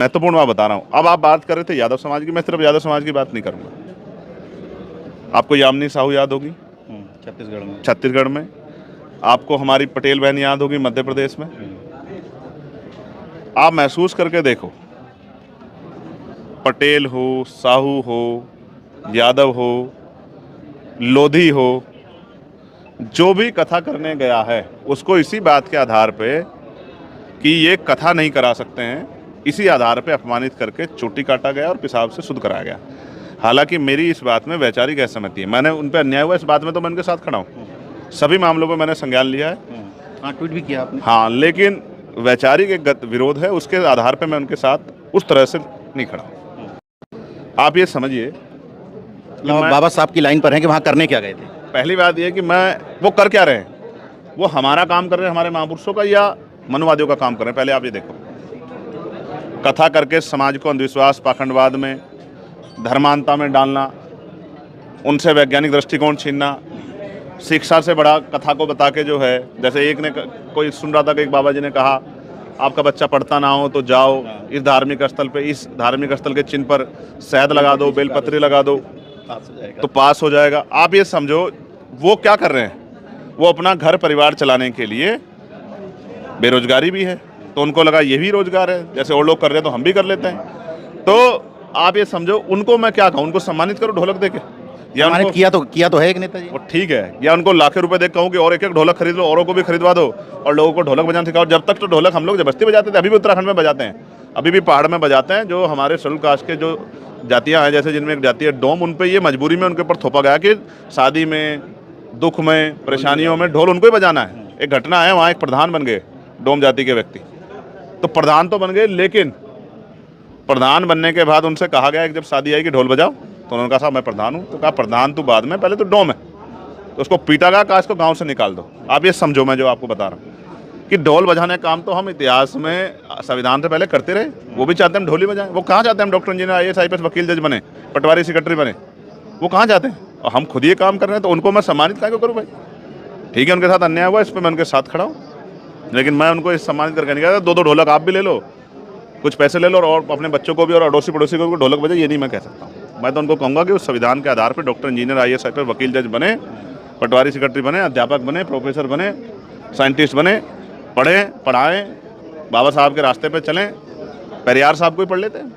महत्वपूर्ण बात बता रहा हूँ। अब आप बात कर रहे थे यादव समाज की, मैं सिर्फ यादव समाज की बात नहीं करूँगा। आपको यामिनी साहू याद होगी छत्तीसगढ़ में, आपको हमारी पटेल बहन याद होगी मध्य प्रदेश में। आप महसूस करके देखो, पटेल हो, साहू हो, यादव हो, लोधी हो, जो भी कथा करने गया है उसको इसी बात के आधार पे कि ये कथा नहीं करा सकते हैं, इसी आधार पे अपमानित करके चोटी काटा गया और पेशाब से शुद्ध कराया गया। हालांकि मेरी इस बात में वैचारिक असहमति है, मैंने उन पे अन्याय हुआ इस बात में तो मैं उनके साथ खड़ा हूँ, सभी मामलों पे मैंने संज्ञान लिया है। हाँ, ट्वीट भी किया आपने। हाँ, लेकिन वैचारिक एक विरोध है, उसके आधार पे मैं उनके साथ उस तरह से नहीं खड़ा हूँ। आप ये समझिए बाबा साहब की लाइन पर हैं कि वहाँ करने क्या गए थे। पहली बात यह कि वो कर क्या रहे हैं, वो हमारा काम कर रहे हैं, हमारे महापुरुषों का या मनुवादियों का काम कर रहे हैं। पहले आप ये देखो, कथा करके समाज को अंधविश्वास, पाखंडवाद में, धर्मांता में डालना, उनसे वैज्ञानिक दृष्टिकोण छीनना, शिक्षा से बड़ा कथा को बता के जो है, जैसे एक ने कोई सुन रहा था कि एक बाबा जी ने कहा आपका बच्चा पढ़ता ना हो तो जाओ इस धार्मिक स्थल पे, इस धार्मिक स्थल के चिन्ह पर शहद लगा दो, बेलपत्री लगा दो तो पास हो जाएगा। आप ये समझो वो क्या कर रहे हैं, वो अपना घर परिवार चलाने के लिए, बेरोजगारी भी है तो उनको लगा ये भी रोजगार है, जैसे और लोग कर रहे हैं तो हम भी कर लेते हैं। तो आप ये समझो, उनको मैं क्या कहूँ, उनको सम्मानित करो ढोलक देके, या उनको किया तो है एक नेता जी, वो ठीक है, या उनको लाखों रुपए देख कहूँ कि और एक एक ढोलक खरीद लो, औरों को भी खरीदवा दो और लोगों को ढोलक बजाना सिखाओ। जब तक तो ढोलक हम लोग जबरदस्ती बजाते थे, अभी भी उत्तराखंड में बजाते हैं, अभी भी पहाड़ में बजाते हैं। जो हमारे शेड्यूल कास्ट के जो जातियाँ हैं, जैसे जिनमें एक जाति है डोम, उन पर ये मजबूरी में उनके ऊपर थोपा गया कि शादी में, दुख में, परेशानियों में ढोल उनको ही बजाना है। एक घटना है, वहाँ एक प्रधान बन गए डोम जाति के व्यक्ति, तो प्रधान तो बन गए, लेकिन प्रधान बनने के बाद उनसे कहा गया कि जब शादी आई कि ढोल बजाओ, तो उन्होंने कहा साहब मैं प्रधान हूँ। तो कहा प्रधान तू बाद में, पहले तो डोम है। तो उसको पीटा गया, कहा इसको गांव से निकाल दो। आप ये समझो मैं जो आपको बता रहा हूँ कि ढोल बजाने का काम तो हम इतिहास में संविधान से पहले करते रहे, वो भी चाहते हैं हम ढोल ही बजाएं। वो कहाँ चाहते हैं हम डॉक्टर इंजीनियर, IAS IPS वकील जज बने, पटवारी सेक्रेटरी बने, वो कहाँ चाहते हैं? और हम खुद ये काम कर रहे हैं, तो उनको मैं सम्मानित क्या करूँ भाई? ठीक है, उनके साथ अन्याय हुआ, इस पर मैं उनके साथ खड़ा हूँ, लेकिन मैं उनको इस सम्मानित करके नहीं कहता दो ढोलक आप भी ले लो, कुछ पैसे ले लो और अपने बच्चों को भी और अड़ोसी पड़ोसी को भी ढोलक बजाए, ये नहीं मैं कह सकता हूँ। मैं तो उनको कहूँगा कि उस संविधान के आधार पर डॉक्टर इंजीनियर, IAS IPS वकील जज बने, पटवारी सेक्रेटरी बने, अध्यापक बने, प्रोफेसर बने, साइंटिस्ट बने, पढ़ें, पढ़ाएं, बाबा साहब के रास्ते पे चलें। पेरियार साहब को ही पढ़ लेते हैं।